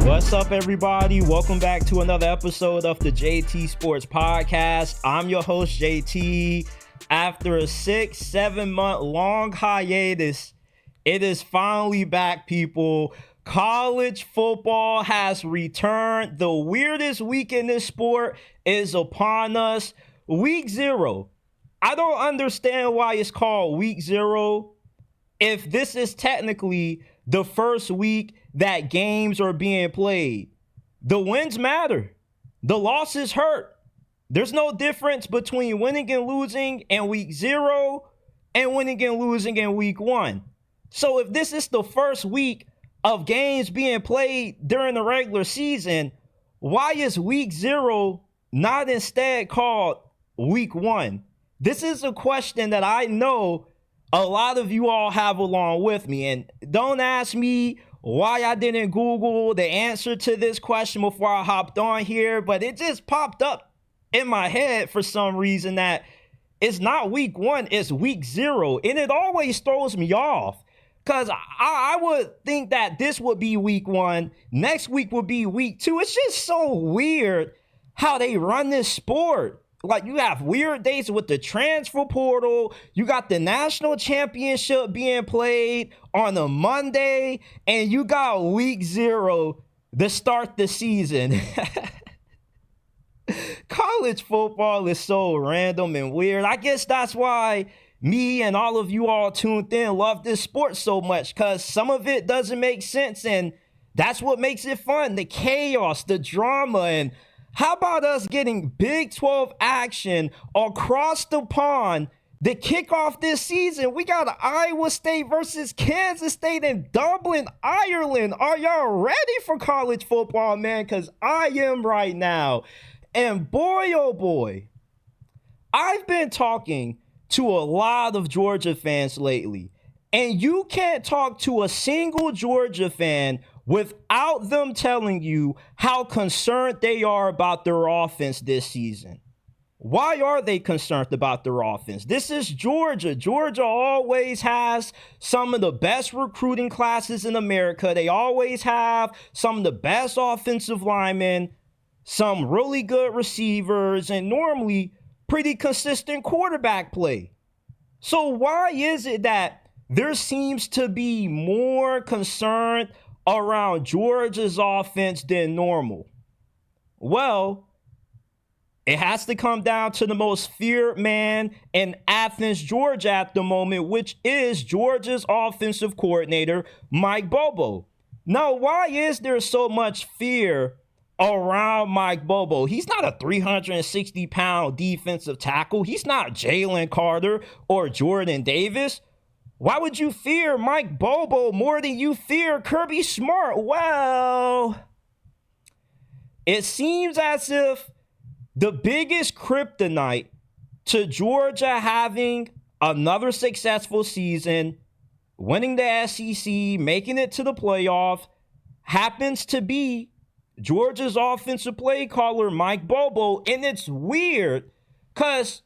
What's up, everybody? Welcome back to another episode of the JT Sports Podcast. I'm your host, JT. After a 6-7 month long hiatus, it is finally back, people. College football has returned. The weirdest week in this sport is upon us. Week 0. I don't understand why it's called Week 0 if this is technically the first week that games are being played. The wins matter. The losses hurt. There's no difference between winning and losing in Week 0 and winning and losing in Week 1. So if this is the first week of games being played during the regular season, why is Week 0 not instead called Week 1? This is a question that I know a lot of you all have along with me. And don't ask me why I didn't Google the answer to this question before I hopped on here, but it just popped up in my head for some reason that it's not Week 1, it's Week 0. And it always throws me off because I would think that this would be Week 1, next week would be Week 2. It's just so weird how they run this sport. Like, you have weird dates with the transfer portal. You got the national championship being played on a Monday, and you got Week 0 to start the season. College football is so random and weird. I guess that's why me and all of you all tuned in love this sport so much, because some of it doesn't make sense, and that's what makes it fun. The chaos, the drama, and how about us getting Big 12 action across the pond to kick off this season? We got Iowa State versus Kansas State in Dublin, Ireland. Are y'all ready for college football, man? Because I am right now. And boy, oh boy, I've been talking to a lot of Georgia fans lately. And you can't talk to a single Georgia fan without them telling you how concerned they are about their offense this season. Why are they concerned about their offense? This is Georgia. Georgia always has some of the best recruiting classes in America. They always have some of the best offensive linemen, some really good receivers, and normally pretty consistent quarterback play. So why is it that there seems to be more concern around Georgia's offense than normal? Well, it has to come down to the most feared man in Athens, Georgia at the moment, which is Georgia's offensive coordinator, Mike Bobo. Now, why is there so much fear around Mike Bobo? He's not a 360-pound defensive tackle. He's not Jalen Carter or Jordan Davis. Why would you fear Mike Bobo more than you fear Kirby Smart? Well, it seems as if the biggest kryptonite to Georgia having another successful season, winning the SEC, making it to the playoff, happens to be Georgia's offensive play caller, Mike Bobo. And it's weird because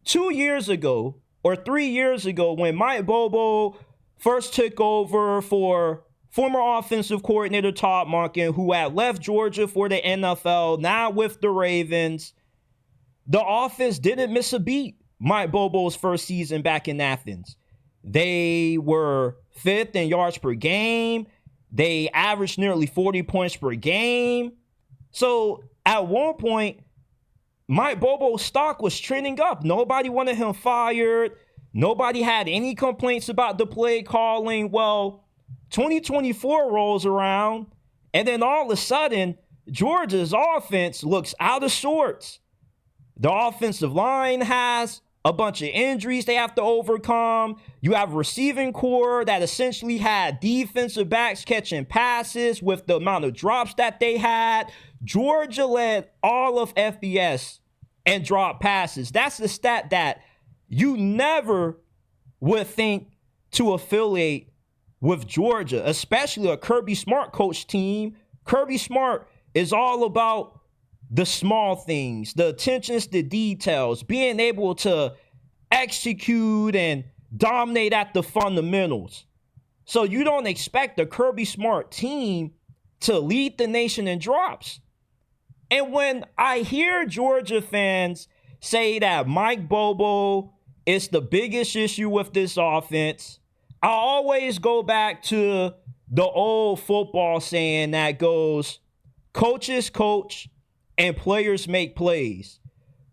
2 years ago, or 3 years ago, when Mike Bobo first took over for former offensive coordinator Todd Monken, who had left Georgia for the NFL, now with the Ravens, the offense didn't miss a beat Mike Bobo's first season back in Athens. They were 5th in yards per game. They averaged nearly 40 points per game. So at one point, Mike Bobo's stock was trending up. Nobody wanted him fired. Nobody had any complaints about the play calling. Well, 2024 rolls around, and then all of a sudden, Georgia's offense looks out of sorts. The offensive line has a bunch of injuries they have to overcome. You have a receiving core that essentially had defensive backs catching passes with the amount of drops that they had. Georgia led all of FBS and drop passes. That's the stat that you never would think to affiliate with Georgia, especially a Kirby Smart coach team. Kirby Smart is all about the small things, the attentions to details, being able to execute and dominate at the fundamentals. So you don't expect a Kirby Smart team to lead the nation in drops. And when I hear Georgia fans say that Mike Bobo is the biggest issue with this offense, I always go back to the old football saying that goes, coaches coach and players make plays.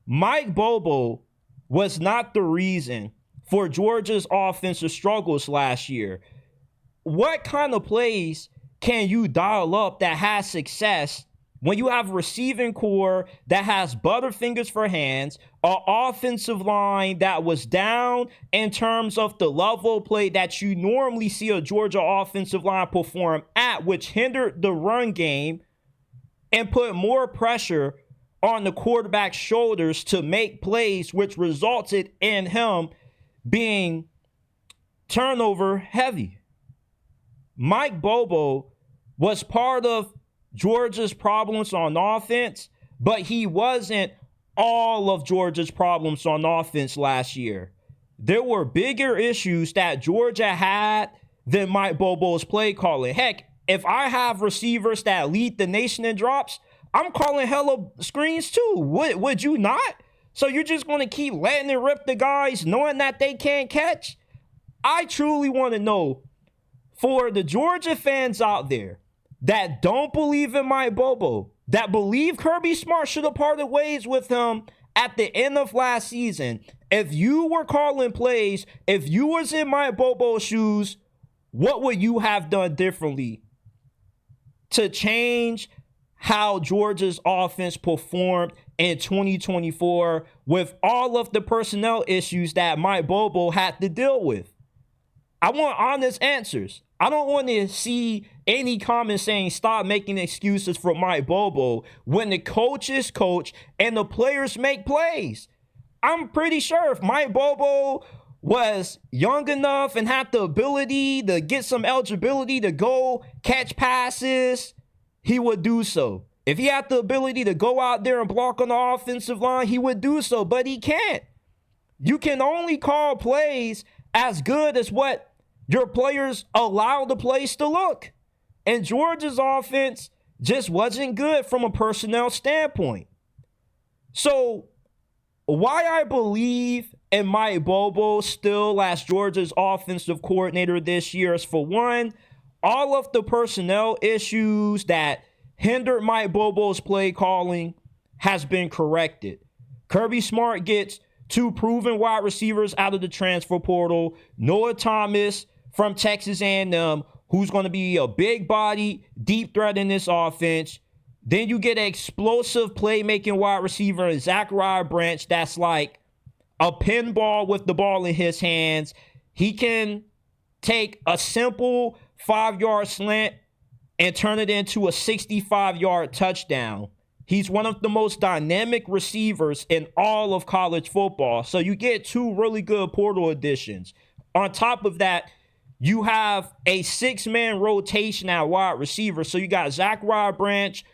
Mike Bobo was not the reason for Georgia's offensive struggles last year. What kind of plays can you dial up that has success when you have a receiving core that has butterfingers for hands, an offensive line that was down in terms of the level of play that you normally see a Georgia offensive line perform at, which hindered the run game and put more pressure on the quarterback's shoulders to make plays, which resulted in him being turnover heavy. Mike Bobo was part of Georgia's problems on offense, but he wasn't all of Georgia's problems on offense last year. There were bigger issues that Georgia had than Mike Bobo's play calling. Heck, if I have receivers that lead the nation in drops, I'm calling hella screens too. Would you not? So you're just going to keep letting it rip the guys knowing that they can't catch? I truly want to know, for the Georgia fans out there that don't believe in Mike Bobo, that believe Kirby Smart should have parted ways with him at the end of last season, if you were calling plays, if you was in Mike Bobo's shoes, what would you have done differently to change how Georgia's offense performed in 2024 with all of the personnel issues that Mike Bobo had to deal with? I want honest answers. I don't want to see any comments saying stop making excuses for Mike Bobo when the coaches coach and the players make plays. I'm pretty sure if Mike Bobo was young enough and had the ability to get some eligibility to go catch passes, he would do so. If he had the ability to go out there and block on the offensive line, he would do so, but he can't. You can only call plays as good as what your players allow the plays to look. And Georgia's offense just wasn't good from a personnel standpoint. So why I believe in Mike Bobo still as Georgia's offensive coordinator this year is, for one, all of the personnel issues that hindered Mike Bobo's play calling has been corrected. Kirby Smart gets 2 proven wide receivers out of the transfer portal. Noah Thomas from Texas A&M, who's going to be a big body, deep threat in this offense. Then you get an explosive playmaking wide receiver in Zachariah Branch that's like a pinball with the ball in his hands. He can take a simple 5-yard slant and turn it into a 65-yard touchdown. He's one of the most dynamic receivers in all of college football. So you get 2 really good portal additions. On top of that, you have a 6-man rotation at wide receiver. So you got Zachariah Branch,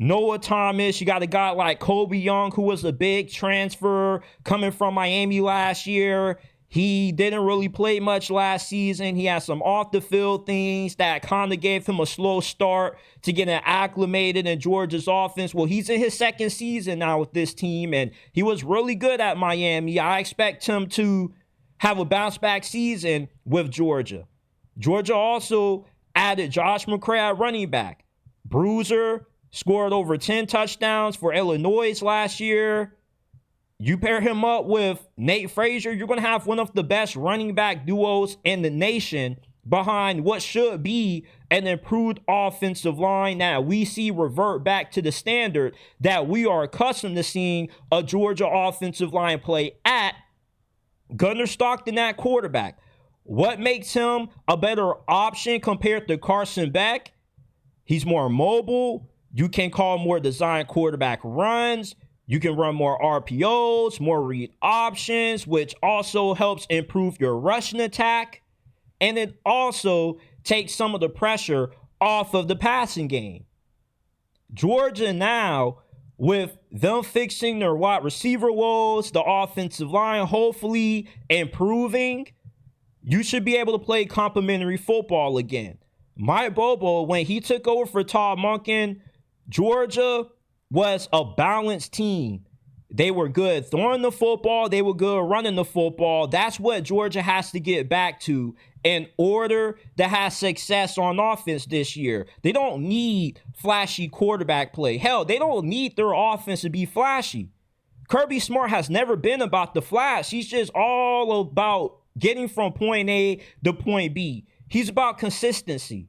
Noah Thomas. You got a guy like Kobe Young, who was a big transfer coming from Miami last year. He didn't really play much last season. He had some off-the-field things that kind of gave him a slow start to getting acclimated in Georgia's offense. Well, he's in his 2nd season now with this team, and he was really good at Miami. I expect him to have a bounce-back season with Georgia. Georgia also added Josh McCray at running back. Bruiser scored over 10 touchdowns for Illinois last year. You pair him up with Nate Frazier, you're going to have one of the best running back duos in the nation behind what should be an improved offensive line that we see revert back to the standard that we are accustomed to seeing a Georgia offensive line play at. Gunnar Stockton at quarterback. What makes him a better option compared to Carson Beck? He's more mobile. You can call more design quarterback runs. You can run more RPOs, more read options, which also helps improve your rushing attack. And it also takes some of the pressure off of the passing game. Georgia now, with them fixing their wide receiver woes, the offensive line hopefully improving, you should be able to play complementary football again. Mike Bobo, when he took over for Todd Monken, Georgia was a balanced team. They were good throwing the football. They were good running the football. That's what Georgia has to get back to in order to have success on offense this year. They don't need flashy quarterback play. Hell, they don't need their offense to be flashy. Kirby Smart has never been about the flash. He's just all about getting from point A to point B. He's about consistency.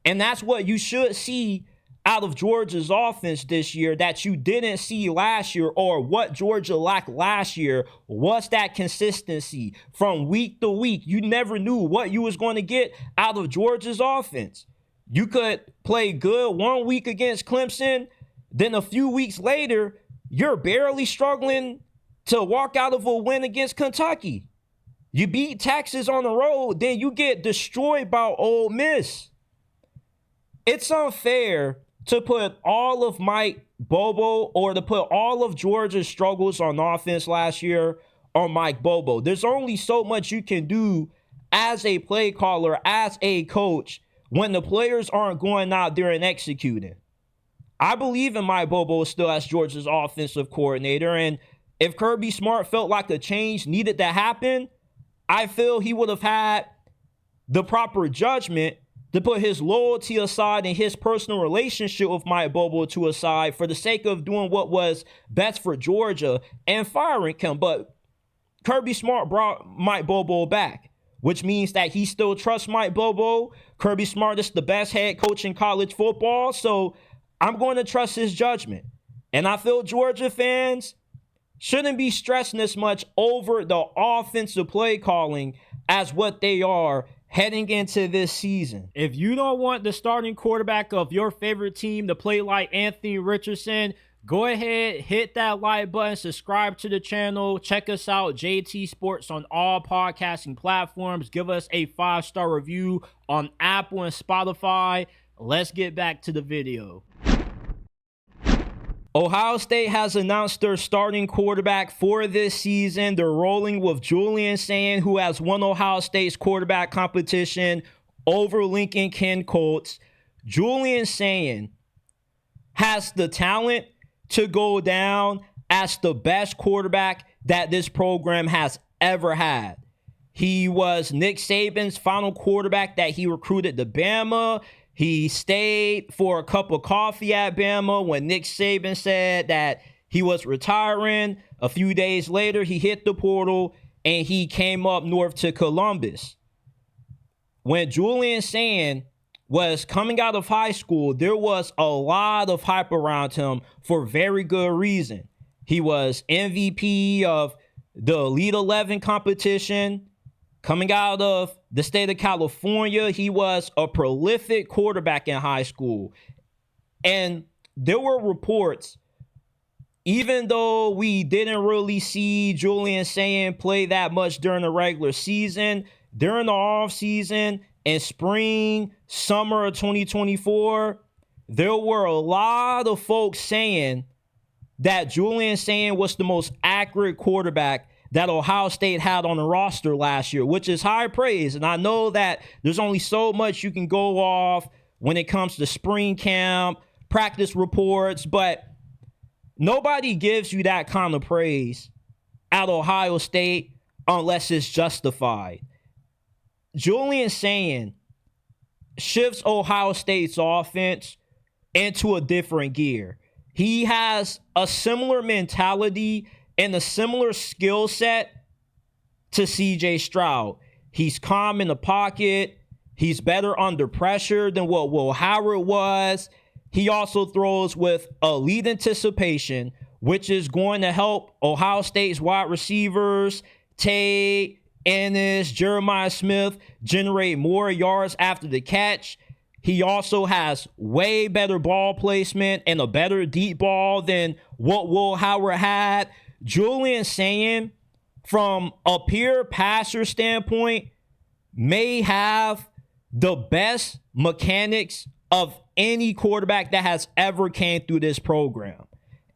And that's what you should see out of Georgia's offense this year that you didn't see last year, or what Georgia lacked last year was that consistency from week to week. You never knew what you was going to get out of Georgia's offense. You could play good 1 week against Clemson, then a few weeks later, you're barely struggling to walk out of a win against Kentucky. You beat Texas on the road, then you get destroyed by Ole Miss. It's unfair to put all of Mike Bobo or to put all of Georgia's struggles on offense last year on Mike Bobo. There's only so much you can do as a play caller, as a coach, when the players aren't going out there and executing. I believe in Mike Bobo still as Georgia's offensive coordinator, and if Kirby Smart felt like a change needed to happen, I feel he would have had the proper judgment to put his loyalty aside and his personal relationship with Mike Bobo to aside for the sake of doing what was best for Georgia and firing him. But Kirby Smart brought Mike Bobo back, which means that he still trusts Mike Bobo. Kirby Smart is the best head coach in college football, so I'm going to trust his judgment. And I feel Georgia fans shouldn't be stressing as much over the offensive play calling as what they are heading into this season. If you don't want the starting quarterback of your favorite team to play like Anthony Richardson, go ahead, hit that like button, subscribe to the channel, check us out, JT Sports, on all podcasting platforms. Give us a 5-star review on Apple and Spotify. Let's get back to the video. Ohio State has announced their starting quarterback for this season. They're rolling with Julian Sayin, who has won Ohio State's quarterback competition over Lincoln Ken Colts. Julian Sayin has the talent to go down as the best quarterback that this program has ever had. He was Nick Saban's final quarterback that he recruited to Bama. He stayed for a cup of coffee at Bama when Nick Saban said that he was retiring. A few days later, he hit the portal and he came up north to Columbus. When Julian Sayin was coming out of high school, there was a lot of hype around him for very good reason. He was MVP of the Elite 11 competition. Coming out of the state of California, he was a prolific quarterback in high school. And there were reports, even though we didn't really see Julian Sayin play that much during the regular season, during the offseason and spring, summer of 2024, there were a lot of folks saying that Julian Sayin was the most accurate quarterback that Ohio State had on the roster last year, which is high praise. And I know that there's only so much you can go off when it comes to spring camp, practice reports, but nobody gives you that kind of praise at Ohio State unless it's justified. Julian Sayin shifts Ohio State's offense into a different gear. He has a similar mentality and a similar skill set to C.J. Stroud. He's calm in the pocket. He's better under pressure than what Will Howard was. He also throws with elite anticipation, which is going to help Ohio State's wide receivers, Tate, Ennis, Jeremiah Smith, generate more yards after the catch. He also has way better ball placement and a better deep ball than what Will Howard had. Julian Sayin, from a pure passer standpoint, may have the best mechanics of any quarterback that has ever came through this program.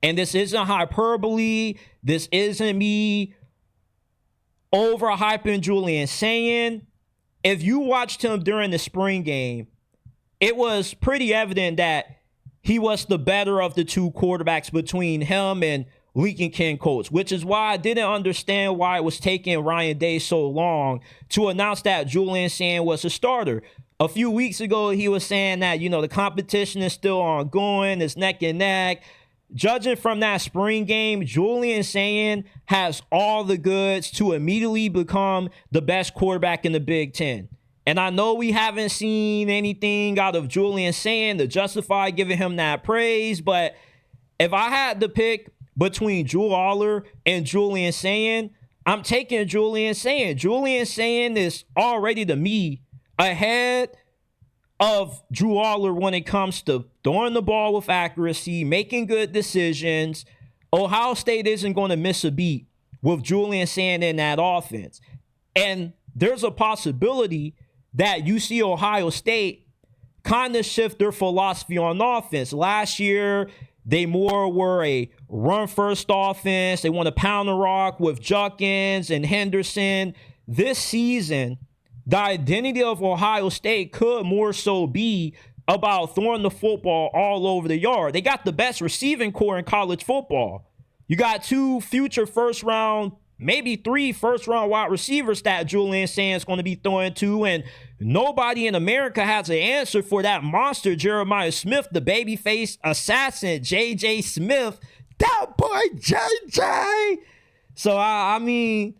And this isn't hyperbole. This isn't me overhyping Julian Sayin. If you watched him during the spring game, it was pretty evident that he was the better of the two quarterbacks between him and Lincoln Ken Coates, which is why I didn't understand why it was taking Ryan Day so long to announce that Julian Sayin was a starter. A few weeks ago, he was saying that, the competition is still ongoing, it's neck and neck. Judging from that spring game, Julian Sayin has all the goods to immediately become the best quarterback in the Big Ten. And I know we haven't seen anything out of Julian Sayin to justify giving him that praise, but if I had to pick between Drew Aller and Julian Sayin, I'm taking Julian Sayin. Julian Sayin is already, to me, ahead of Drew Aller when it comes to throwing the ball with accuracy, making good decisions. Ohio State isn't going to miss a beat with Julian Sayin in that offense. And there's a possibility that you see Ohio State kind of shift their philosophy on offense. Last year, they more were a run-first offense. They want to pound the rock with Judkins and Henderson. This season, the identity of Ohio State could more so be about throwing the football all over the yard. They got the best receiving core in college football. You got 2 future first-round, maybe 3 first-round wide receivers that Julian Sayin is going to be throwing to, and nobody in America has an answer for that monster, Jeremiah Smith, the babyface assassin, J.J. Smith. That boy, J.J. So, I mean,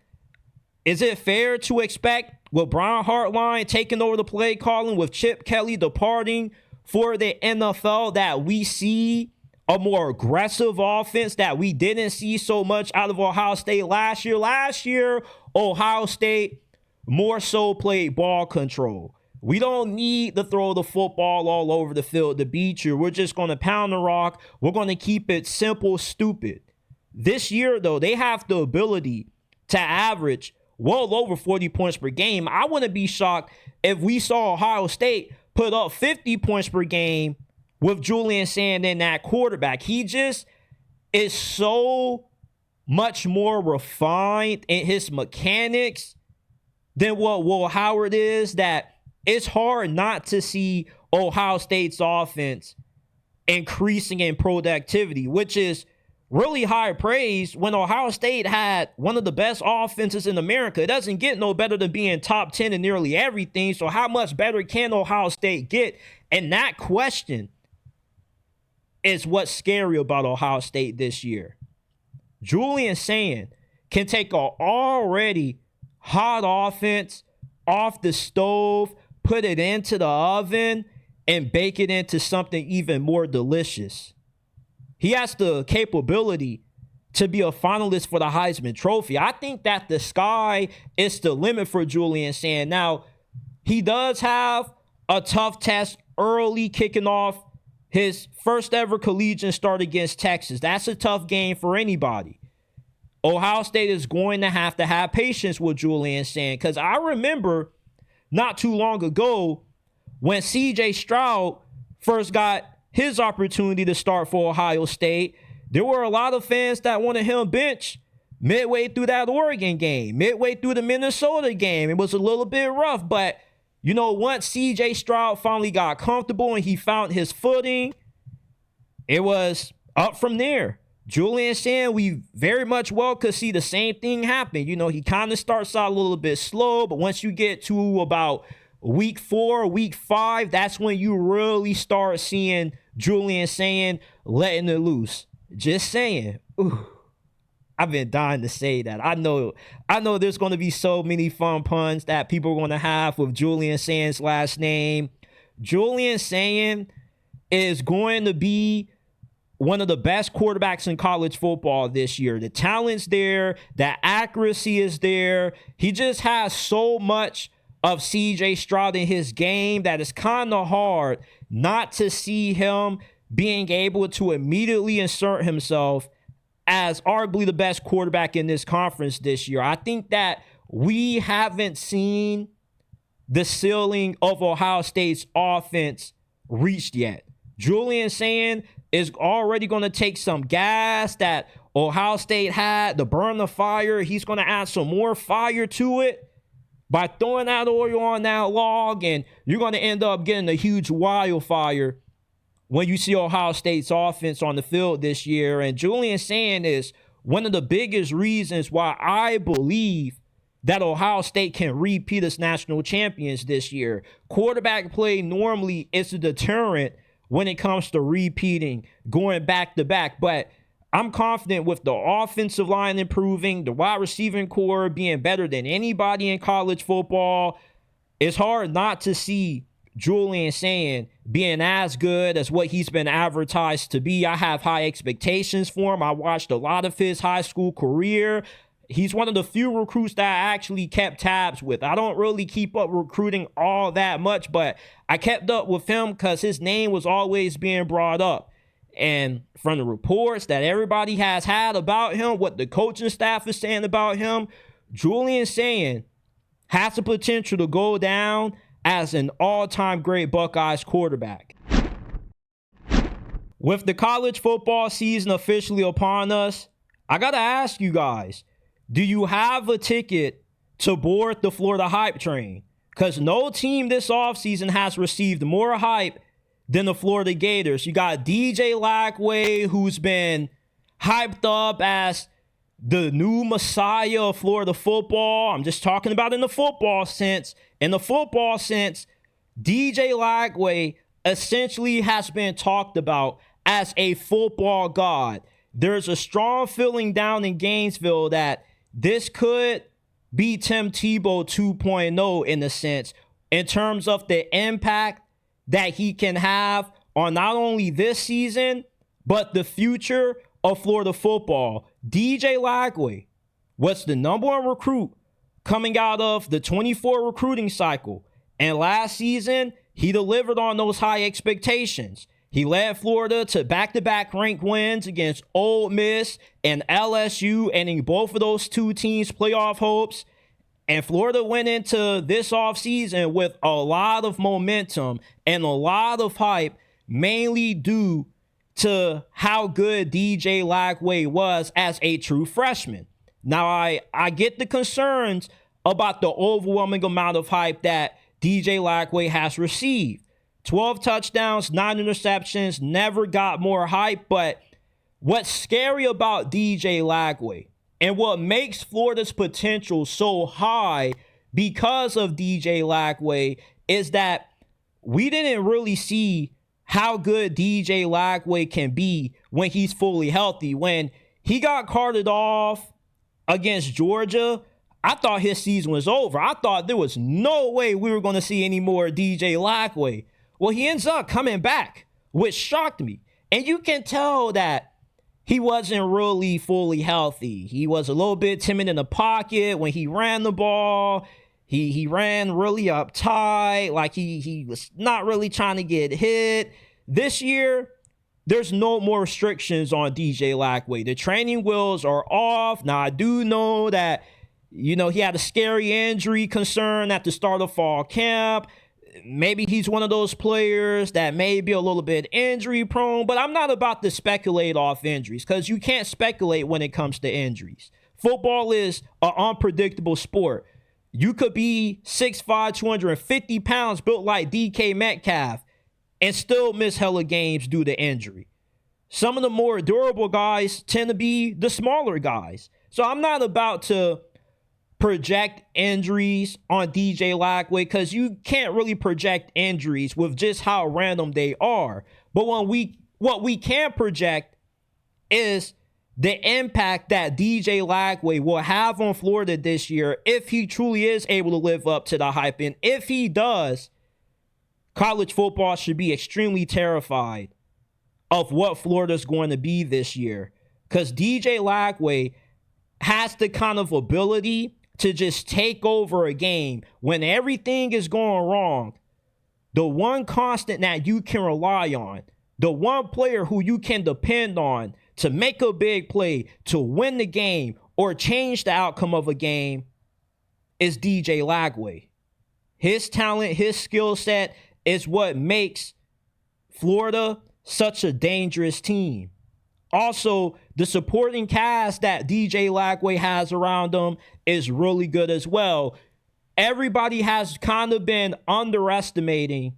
is it fair to expect with Brian Hartline taking over the play calling, with Chip Kelly departing for the NFL, that we see a more aggressive offense that we didn't see so much out of Ohio State last year? Last year, Ohio State more so played ball control. We don't need to throw the football all over the field to beat you. We're just going to pound the rock. We're going to keep it simple, stupid. This year, though, they have the ability to average well over 40 points per game. I wouldn't be shocked if we saw Ohio State put up 50 points per game with Julian Sayin in that quarterback. He just is so much more refined in his mechanics than what Will Howard is, that it's hard not to see Ohio State's offense increasing in productivity, which is really high praise when Ohio State had one of the best offenses in America. It doesn't get no better than being top 10 in nearly everything. So how much better can Ohio State get? And that question is what's scary about Ohio State this year. Julian Sayin can take an already hot offense off the stove, put it into the oven, and bake it into something even more delicious. He has the capability to be a finalist for the Heisman Trophy. I think that the sky is the limit for Julian Sayin. Now, he does have a tough test early, kicking off his first ever collegiate start against Texas. That's a tough game for anybody. Ohio State is going to have patience with Julian Sayin, because I remember not too long ago when C.J. Stroud first got his opportunity to start for Ohio State, there were a lot of fans that wanted him benched midway through that Oregon game, midway through the Minnesota game. It was a little bit rough, but once C.J. Stroud finally got comfortable and he found his footing, it was up from there. Julian Sayin, we very much well could see the same thing happen. He kind of starts out a little bit slow, but once you get to about week 4, week 5, that's when you really start seeing Julian Sayin letting it loose. Just saying. Ooh, I've been dying to say that. I know there's going to be so many fun puns that people are going to have with Julian Sayin's last name. Julian Sayin is going to be one of the best quarterbacks in college football this year. The talent's there. The accuracy is there. He just has so much of C.J. Stroud in his game that it's kind of hard not to see him being able to immediately insert himself as arguably the best quarterback in this conference this year. I think that we haven't seen the ceiling of Ohio State's offense reached yet. Julian Sayin is already going to take some gas that Ohio State had to burn the fire. He's going to add some more fire to it. by throwing that oil on that log, and you're going to end up getting a huge wildfire when you see Ohio State's offense on the field this year. And Julian Sayin is one of the biggest reasons why I believe that Ohio State can repeat as national champions this year. Quarterback play normally is a deterrent when it comes to repeating, going back to back. But I'm confident with the offensive line improving, the wide receiving core being better than anybody in college football. It's hard not to see Julian Sayin being as good as what he's been advertised to be. I have high expectations for him. I watched a lot of his high school career. He's one of the few recruits that I actually kept tabs with. I don't really keep up recruiting all that much, but I kept up with him because his name was always being brought up. And from the reports that everybody has had about him, what the coaching staff is saying about him, Julian Sayin has the potential to go down as an all-time great Buckeyes quarterback. With the college football season officially upon us, I got to ask you guys, do you have a ticket to board the Florida hype train? Because no team this offseason has received more hype than the Florida Gators. You got DJ Lagway, who's been hyped up as the new messiah of Florida football. I'm just talking about in the football sense. In the football sense, DJ Lagway essentially has been talked about as a football god. There's a strong feeling down in Gainesville that this could be Tim Tebow 2.0 in a sense, in terms of the impact that he can have on not only this season, but the future of Florida football. DJ Lagway was the number one recruit coming out of the 24 recruiting cycle. And last season, he delivered on those high expectations. He led Florida to back-to-back ranked wins against Ole Miss and LSU, ending both of those two teams' playoff hopes. And Florida went into this offseason with a lot of momentum and a lot of hype, mainly due to how good DJ Lagway was as a true freshman. Now, I get the concerns about the overwhelming amount of hype that DJ Lagway has received. 12 touchdowns, 9 interceptions, never got more hype. But what's scary about DJ Lagway and what makes Florida's potential so high because of DJ Lagway is that we didn't really see how good DJ Lagway can be when he's fully healthy. When he got carted off against Georgia, I thought his season was over. I thought there was no way we were going to see any more DJ Lagway. Well, he ends up coming back, which shocked me. And you can tell that he wasn't really fully healthy. He was a little bit timid in the pocket when he ran the ball. He ran really uptight, like he was not really trying to get hit. This year, there's no more restrictions on DJ Lagway. The training wheels are off. Now, I do know that, he had a scary injury concern at the start of fall camp. Maybe he's one of those players that may be a little bit injury prone, but I'm not about to speculate off injuries because you can't speculate when it comes to injuries. Football is an unpredictable sport. You could be 6'5", 250 pounds, built like DK Metcalf, and still miss hella games due to injury. Some of the more durable guys tend to be the smaller guys. So I'm not about to project injuries on DJ Lagway because you can't really project injuries with just how random they are. But what we can project is the impact that DJ Lagway will have on Florida this year if he truly is able to live up to the hype. And if he does, college football should be extremely terrified of what Florida's going to be this year, because DJ Lagway has the kind of ability to just take over a game when everything is going wrong. The one constant that you can rely on, the one player who you can depend on to make a big play, to win the game, or change the outcome of a game is DJ Lagway. His talent, his skill set is what makes Florida such a dangerous team. Also, the supporting cast that DJ Lagway has around him is really good as well. everybody has kind of been underestimating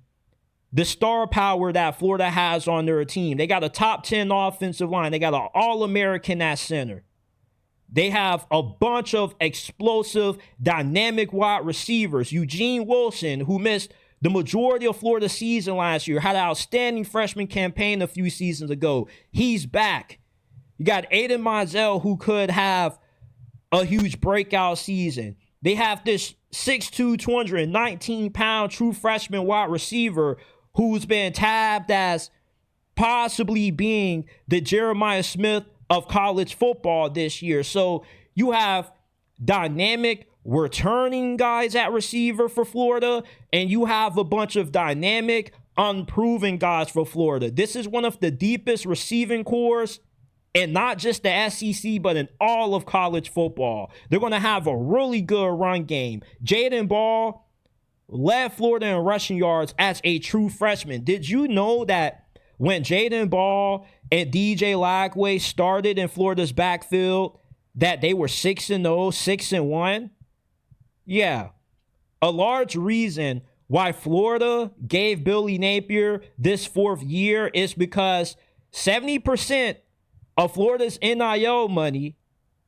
the star power that Florida has on their team. They got a top 10 offensive line. They got an All-American at center. They have a bunch of explosive, dynamic wide receivers. Eugene Wilson, who missed the majority of Florida's season last year, had an outstanding freshman campaign a few seasons ago. He's back. You got Aiden Mizell, who could have a huge breakout season. They have this 6'2", 219-pound true freshman wide receiver who's been tabbed as possibly being the Jeremiah Smith of college football this year. So you have dynamic returning guys at receiver for Florida, and you have a bunch of dynamic, unproven guys for Florida. This is one of the deepest receiving cores, and not just the SEC, but in all of college football. They're going to have a really good run game. Jaden Ball led Florida in rushing yards as a true freshman. Did you know that when Jaden Ball and DJ Lagway started in Florida's backfield, that they were 6-0, 6-1? Yeah. A large reason why Florida gave Billy Napier this fourth year is because 70% of Florida's NIL money,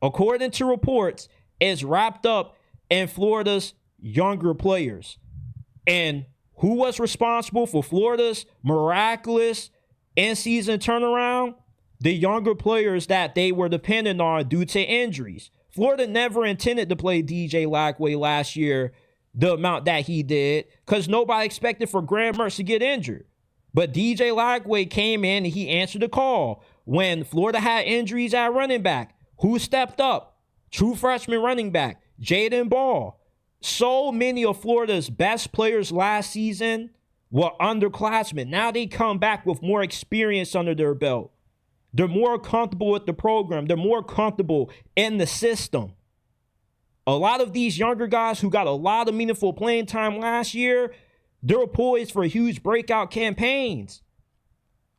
according to reports, is wrapped up in Florida's younger players. And who was responsible for Florida's miraculous in-season turnaround? The younger players that they were dependent on due to injuries. Florida never intended to play DJ Lagway last year the amount that he did because nobody expected for Graham Mertz to get injured. But DJ Lagway came in and he answered the call. When Florida had injuries at running back, who stepped up? True freshman running back, Jaden Ball. So many of Florida's best players last season were underclassmen. Now they come back with more experience under their belt. They're more comfortable with the program. They're more comfortable in the system. A lot of these younger guys who got a lot of meaningful playing time last year, they're poised for huge breakout campaigns.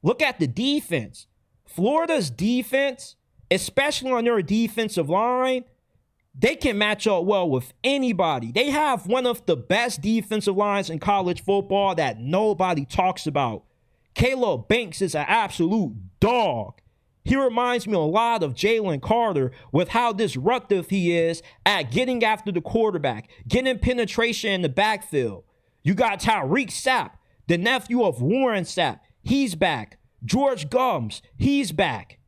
Look at the defense. Florida's defense, especially on their defensive line, they can match up well with anybody. They have one of the best defensive lines in college football that nobody talks about. Caleb Banks is an absolute dog. He reminds me a lot of Jalen Carter with how disruptive he is at getting after the quarterback, getting penetration in the backfield. You got Tyreek Sapp, the nephew of Warren Sapp. He's back. George Gums, he's back.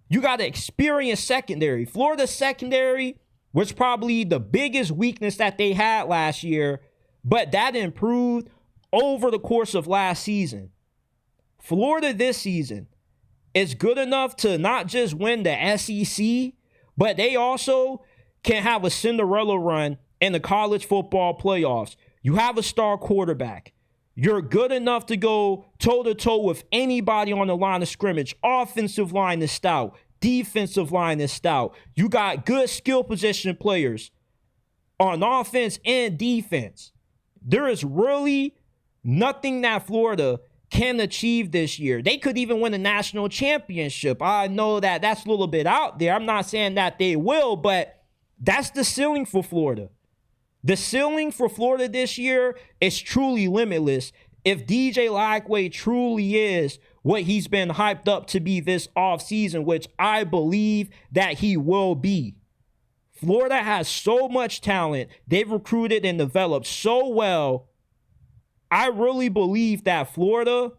You got an experienced secondary. Florida's secondary was probably the biggest weakness that they had last year, but that improved over the course of last season. Florida this season is good enough to not just win the SEC, but they also can have a Cinderella run in the college football playoffs. You have a star quarterback. You're good enough to go toe-to-toe with anybody on the line of scrimmage. Offensive line is stout. Defensive line is stout. You got good skill position players on offense and defense. There is really nothing that Florida can achieve this year. They could even win a national championship. I know that that's a little bit out there. I'm not saying that they will, but that's the ceiling for Florida. The ceiling for Florida this year is truly limitless if DJ Lagway truly is what he's been hyped up to be this offseason, which I believe that he will be. Florida has so much talent. They've recruited and developed so well. I really believe that Florida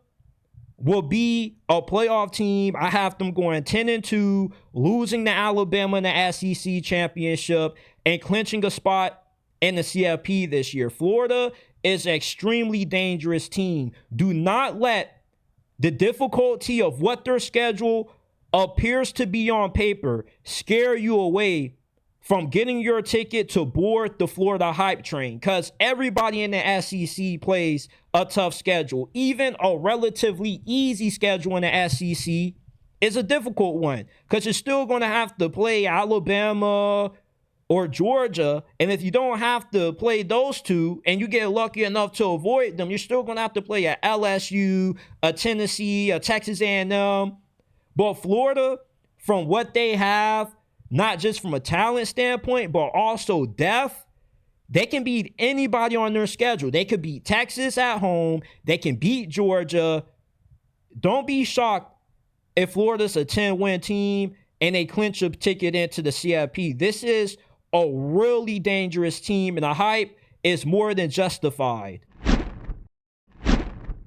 will be a playoff team. I have them going 10-2, losing to Alabama in the SEC championship, and clinching a spot in the CFP this year. Florida is an extremely dangerous team. Do not let the difficulty of what their schedule appears to be on paper scare you away from getting your ticket to board the Florida hype train, because everybody in the SEC plays a tough schedule. Even a relatively easy schedule in the SEC is a difficult one, because you're still going to have to play Alabama or Georgia, and if you don't have to play those two and you get lucky enough to avoid them, you're still going to have to play a LSU, a Tennessee, a Texas A&M. But Florida, from what they have, not just from a talent standpoint, but also depth, They can beat anybody on their schedule. They could beat Texas at home. They can beat Georgia. Don't be shocked if Florida's a 10-win team and they clinch a ticket into the CFP. This is a really dangerous team, and the hype is more than justified.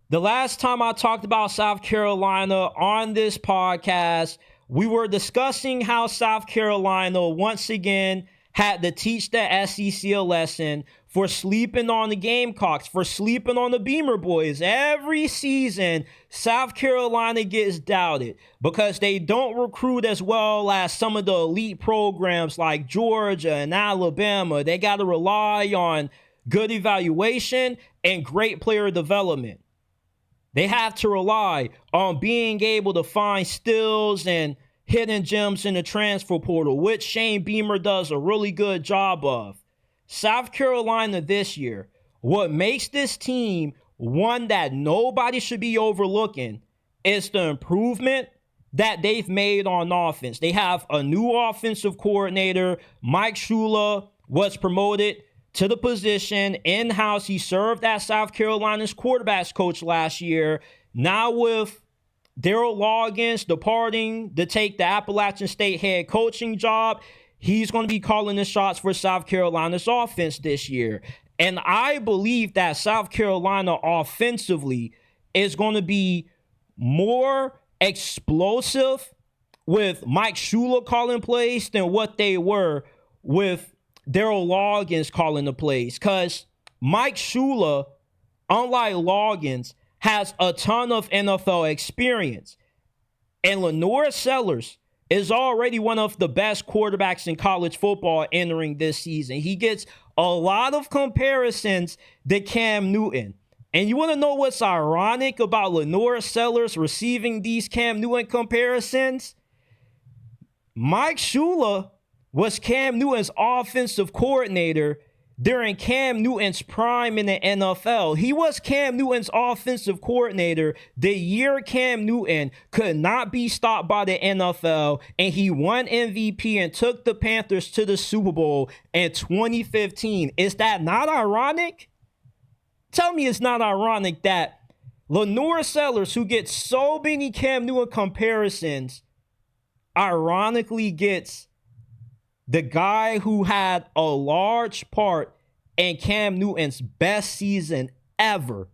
The last time I talked about South Carolina on this podcast, we were discussing how South Carolina once again had to teach the SEC a lesson for sleeping on the Gamecocks, for sleeping on the Beamer Boys. Every season, South Carolina gets doubted because they don't recruit as well as some of the elite programs like Georgia and Alabama. They got to rely on good evaluation and great player development. They have to rely on being able to find steals and hidden gems in the transfer portal, which Shane Beamer does a really good job of. South Carolina this year, what makes this team one that nobody should be overlooking is the improvement that they've made on offense. They have a new offensive coordinator. Mike Shula was promoted to the position in-house. He served as South Carolina's quarterbacks coach last year. Now with Daryl Loggins departing to take the Appalachian State head coaching job, he's going to be calling the shots for South Carolina's offense this year. And I believe that South Carolina offensively is going to be more explosive with Mike Shula calling plays than what they were with Daryl Loggins calling the plays. Because Mike Shula, unlike Loggins, has a ton of NFL experience. And Lenore Sellers is already one of the best quarterbacks in college football entering this season. He gets a lot of comparisons to Cam Newton. And you want to know what's ironic about Lenore Sellers receiving these Cam Newton comparisons? Mike Shula was Cam Newton's offensive coordinator during Cam Newton's prime in the NFL. He was Cam Newton's offensive coordinator the year Cam Newton could not be stopped by the NFL, and he won MVP and took the Panthers to the Super Bowl in 2015. Is that not ironic? Tell me it's not ironic that Lenore Sellers, who gets so many Cam Newton comparisons, ironically gets the guy who had a large part in Cam Newton's best season ever.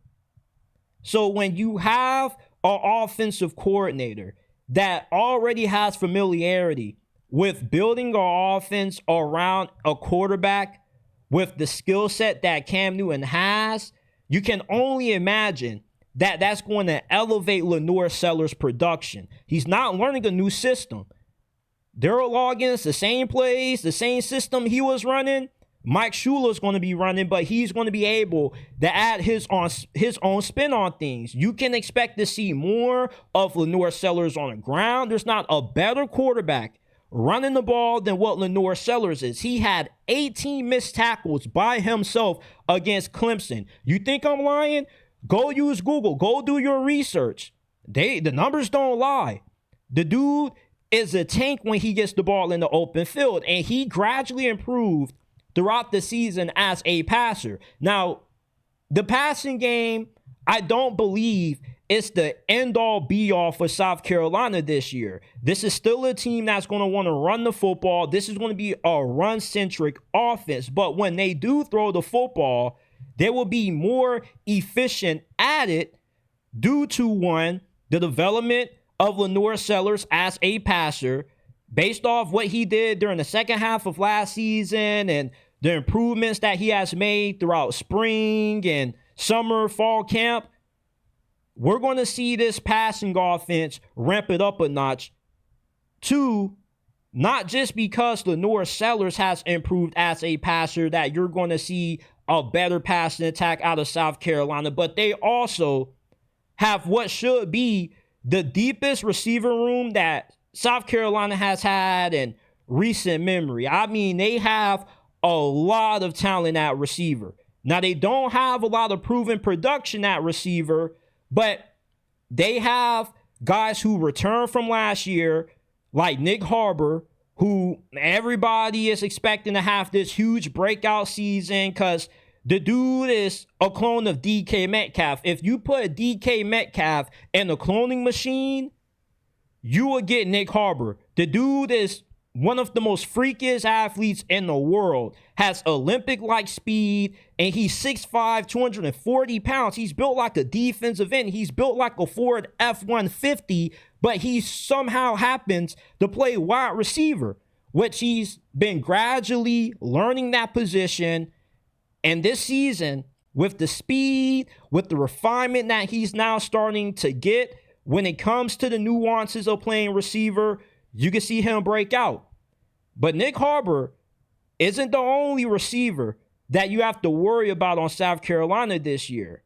So when you have an offensive coordinator that already has familiarity with building an offense around a quarterback with the skill set that Cam Newton has, you can only imagine that that's going to elevate Lenore Sellers' production. He's not learning a new system. Daryl Loggins, the same plays, the same system he was running, Mike Shula is going to be running, but he's going to be able to add his own spin on things. You can expect to see more of Lenore Sellers on the ground. There's not a better quarterback running the ball than what Lenore Sellers is. He had 18 missed tackles by himself against Clemson. You think I'm lying? Go use Google. Go do your research. The numbers don't lie. The dude is a tank when he gets the ball in the open field, and he gradually improved throughout the season as a passer. Now, the passing game, I don't believe it's the end-all be-all for South Carolina this year. This is still a team that's going to want to run the football. This is going to be a run-centric offense, but when they do throw the football, they will be more efficient at it due to, one, the development of Lenore Sellers as a passer based off what he did during the second half of last season and the improvements that he has made throughout spring and summer, fall camp. We're going to see this passing offense ramp it up a notch. Two, not just because Lenore Sellers has improved as a passer that you're going to see a better passing attack out of South Carolina, but they also have what should be the deepest receiver room that South Carolina has had in recent memory. I mean, they have a lot of talent at receiver. Now, they don't have a lot of proven production at receiver, but they have guys who returned from last year, like Nick Harbor, who everybody is expecting to have this huge breakout season because the dude is a clone of DK Metcalf. If you put DK Metcalf in a cloning machine, you will get Nick Harbor. The dude is one of the most freakiest athletes in the world, has Olympic-like speed, and he's 6'5", 240 pounds. He's built like a defensive end. He's built like a Ford F-150, but he somehow happens to play wide receiver, which he's been gradually learning that position. And this season, with the speed, with the refinement that he's now starting to get when it comes to the nuances of playing receiver, you can see him break out. But Nick Harbor isn't the only receiver that you have to worry about on South Carolina this year.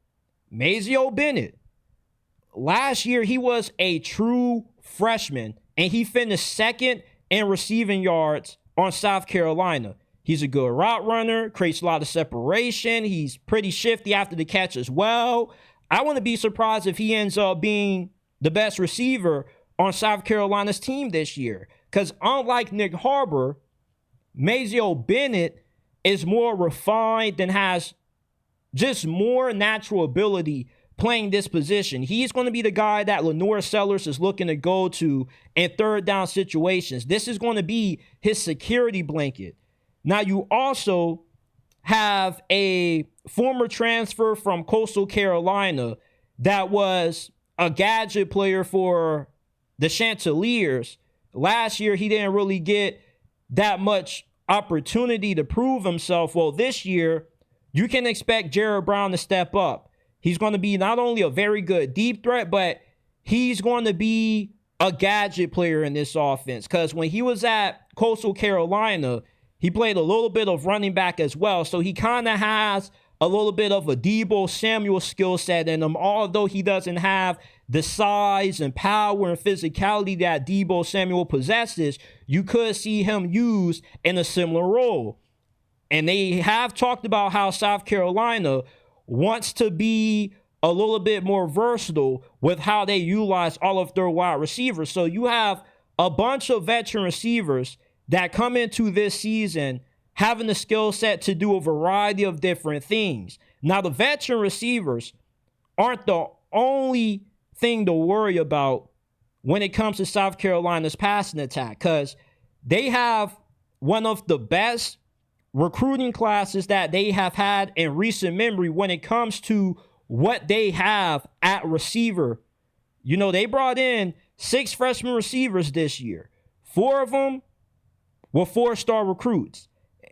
Mazeo Bennett. Last year, he was a true freshman, and he finished second in receiving yards on South Carolina. He's a good route runner, creates a lot of separation. He's pretty shifty after the catch as well. I wouldn't be surprised if he ends up being the best receiver on South Carolina's team this year. Because unlike Nick Harbor, Mazeo Bennett is more refined and has just more natural ability playing this position. He's going to be the guy that Lenore Sellers is looking to go to in third down situations. This is going to be his security blanket. Now, you also have a former transfer from Coastal Carolina that was a gadget player for the Chanticleers. Last year, he didn't really get that much opportunity to prove himself. Well, this year, you can expect Jared Brown to step up. He's going to be not only a very good deep threat, but he's going to be a gadget player in this offense. Because when he was at Coastal Carolina, he played a little bit of running back as well. So he kind of has a little bit of a Deebo Samuel skill set in him, although he doesn't have the size and power and physicality that Deebo Samuel possesses. You could see him used in a similar role. And they have talked about how South Carolina wants to be a little bit more versatile with how they utilize all of their wide receivers. So you have a bunch of veteran receivers that come into this season having the skill set to do a variety of different things. Now, the veteran receivers aren't the only thing to worry about when it comes to South Carolina's passing attack, because they have one of the best recruiting classes that they have had in recent memory when it comes to what they have at receiver. You know, they brought in 6 freshman receivers this year. 4 of them were 4-star recruits.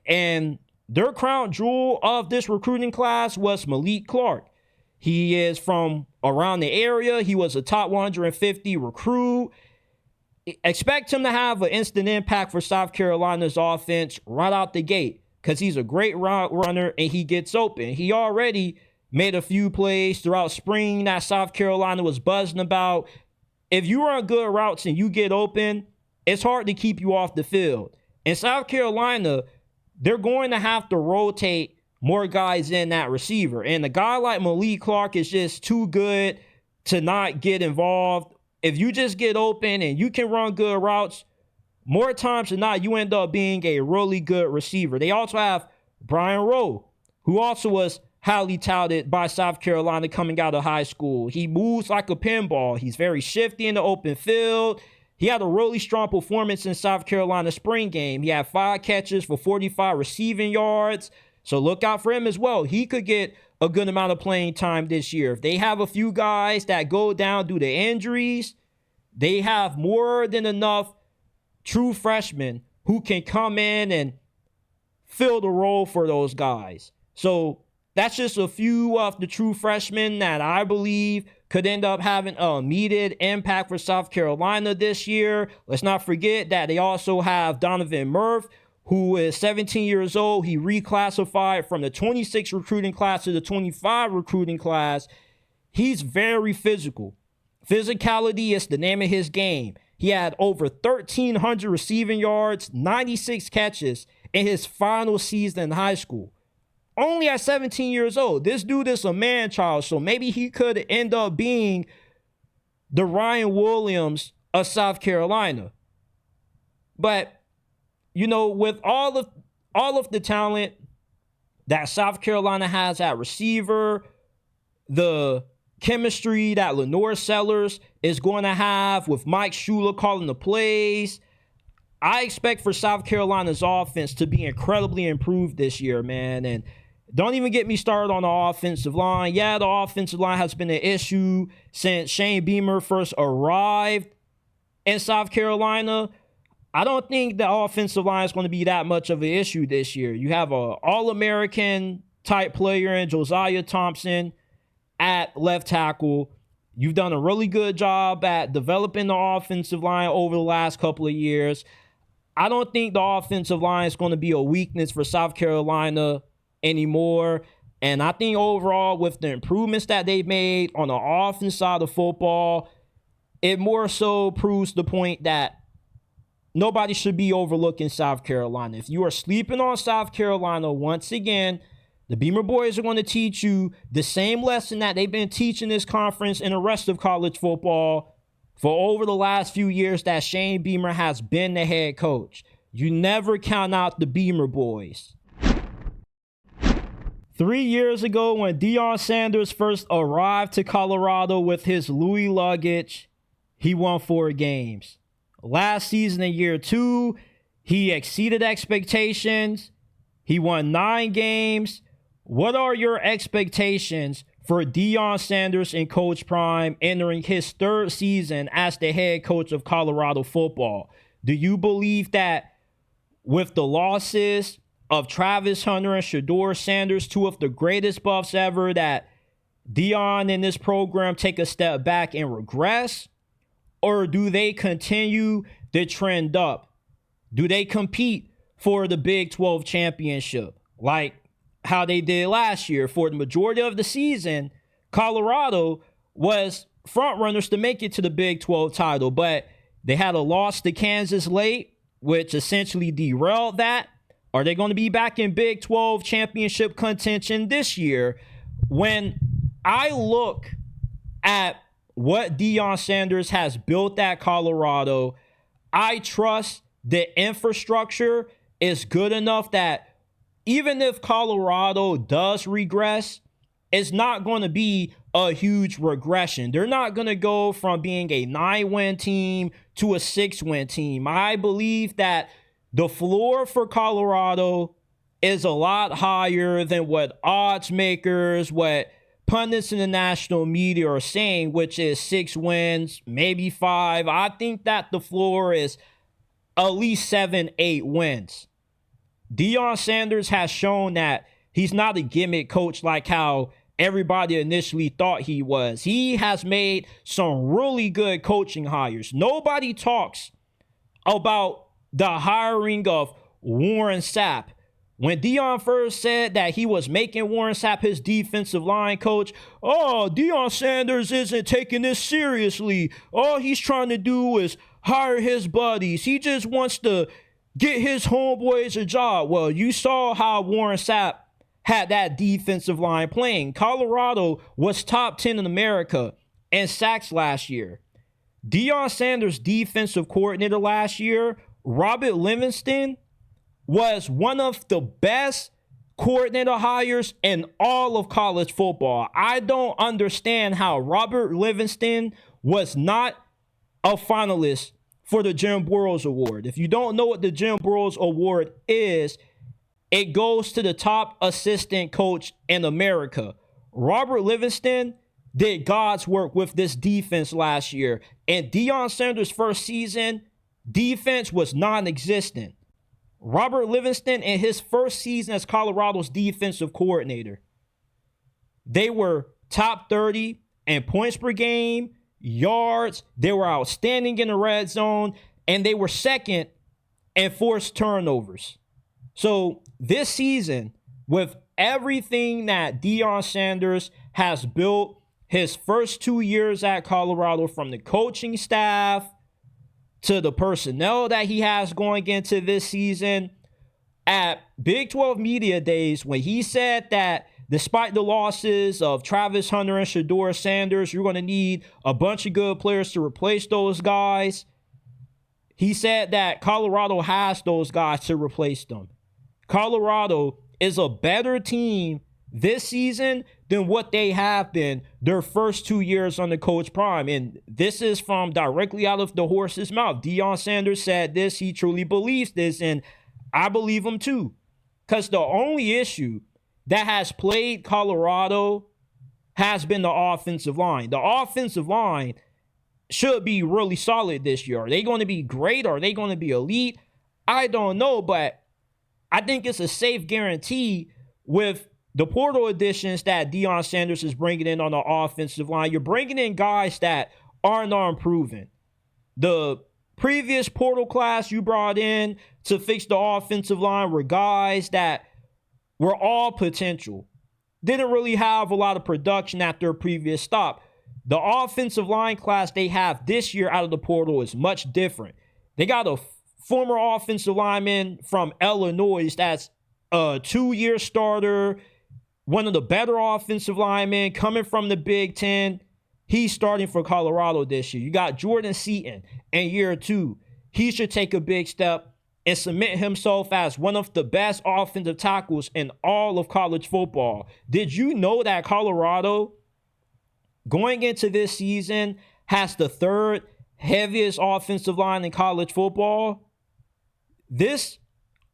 And their crown jewel of this recruiting class was Malik Clark. He is from around the area. He was a top 150 recruit. Expect him to have an instant impact for South Carolina's offense right out the gate, because he's a great route runner and he gets open. He already made a few plays throughout spring that South Carolina was buzzing about. If you run good routes and you get open, it's hard to keep you off the field. In South Carolina, they're going to have to rotate more guys in that receiver. And a guy like Malik Clark is just too good to not get involved. If you just get open and you can run good routes, more times than not, you end up being a really good receiver. They also have Brian Rowe, who also was highly touted by South Carolina coming out of high school. He moves like a pinball. He's very shifty in the open field. He had a really strong performance in South Carolina spring game. He had 5 catches for 45 receiving yards. So look out for him as well. He could get a good amount of playing time this year. If they have a few guys that go down due to injuries, they have more than enough true freshmen who can come in and fill the role for those guys. So that's just a few of the true freshmen that I believe could end up having an immediate impact for South Carolina this year. Let's not forget that they also have Donovan Murph, who is 17 years old. He reclassified from the 26 recruiting class to the 25 recruiting class. He's very physical. Physicality is the name of his game. He had over 1,300 receiving yards, 96 catches in his final season in high school. Only at 17 years old. This dude is a man-child, so maybe he could end up being the Ryan Williams of South Carolina. But with all of the talent that South Carolina has at receiver, the chemistry that Lenore Sellers is going to have with Mike Shula calling the plays, I expect for South Carolina's offense to be incredibly improved this year, man. And don't even get me started on the offensive line. Yeah, the offensive line has been an issue since Shane Beamer first arrived in South Carolina. I don't think the offensive line is going to be that much of an issue this year. You have an All-American type player in Josiah Thompson at left tackle. You've done a really good job at developing the offensive line over the last couple of years. I don't think the offensive line is going to be a weakness for South Carolina anymore. And I think overall, with the improvements that they've made on the offense side of football, it more so proves the point that nobody should be overlooking South Carolina. If you are sleeping on South Carolina, once again, the Beamer boys are going to teach you the same lesson that they've been teaching this conference and the rest of college football for over the last few years that Shane Beamer has been the head coach. You never count out the Beamer boys. 3 years ago, when Deion Sanders first arrived to Colorado with his Louis luggage, he won 4 games. Last season in year 2, he exceeded expectations. He won 9 games. What are your expectations for Deion Sanders in Coach Prime entering his 3rd season as the head coach of Colorado football? Do you believe that with the losses of Travis Hunter and Shedeur Sanders, 2 of the greatest buffs ever, that Deion and this program take a step back and regress? Or do they continue the trend up? Do they compete for the Big 12 championship like how they did last year? For the majority of the season, Colorado was front runners to make it to the Big 12 title, but they had a loss to Kansas late, which essentially derailed that. Are they going to be back in Big 12 championship contention this year? When I look at what Deion Sanders has built at Colorado, I trust the infrastructure is good enough that even if Colorado does regress, it's not going to be a huge regression. They're not going to go from being a 9-win team to a 6-win team. I believe that the floor for Colorado is a lot higher than what odds makers, what pundits in the national media are saying, which is 6 wins, maybe 5. I think that the floor is at least 7, 8 wins. Deion Sanders has shown that he's not a gimmick coach like how everybody initially thought he was. He has made some really good coaching hires. Nobody talks about the hiring of Warren Sapp. When Deion first said that he was making Warren Sapp his defensive line coach, oh, Deion Sanders isn't taking this seriously. All he's trying to do is hire his buddies. He just wants to get his homeboys a job. Well, you saw how Warren Sapp had that defensive line playing. Colorado was top 10 in America in sacks last year. Deion Sanders' defensive coordinator last year, Robert Livingston, was one of the best coordinator hires in all of college football. I don't understand how Robert Livingston was not a finalist for the Jim Boros Award. If you don't know what the Jim Boros Award is, it goes to the top assistant coach in America. Robert Livingston did God's work with this defense last year. In Deion Sanders' first season, defense was non-existent. Robert Livingston, in his first season as Colorado's defensive coordinator, they were top 30 in points per game, yards. They were outstanding in the red zone, and they were second in forced turnovers. So this season, with everything that Deion Sanders has built his first 2 years at Colorado, from the coaching staff to the personnel that he has going into this season, at Big 12 Media Days, when he said that despite the losses of Travis Hunter and Shedeur Sanders, you're going to need a bunch of good players to replace those guys. He said that Colorado has those guys to replace them. Colorado is a better team this season than what they have been their first 2 years under Coach Prime. And this is from directly out of the horse's mouth. Deion Sanders said this. He truly believes this, and I believe him too. Because the only issue that has plagued Colorado has been the offensive line. The offensive line should be really solid this year. Are they going to be great? Are they going to be elite? I don't know, but I think it's a safe guarantee with the portal additions that Deion Sanders is bringing in on the offensive line. You're bringing in guys that aren't unproven. The previous portal class you brought in to fix the offensive line were guys that were all potential. Didn't really have a lot of production at their previous stop. The offensive line class they have this year out of the portal is much different. They got a former offensive lineman from Illinois that's a 2-year starter, one of the better offensive linemen coming from the Big Ten. He's starting for Colorado this year. You got Julian Sayin in year 2. He should take a big step and cement himself as one of the best offensive tackles in all of college football. Did you know that Colorado, going into this season, has the 3rd heaviest offensive line in college football? This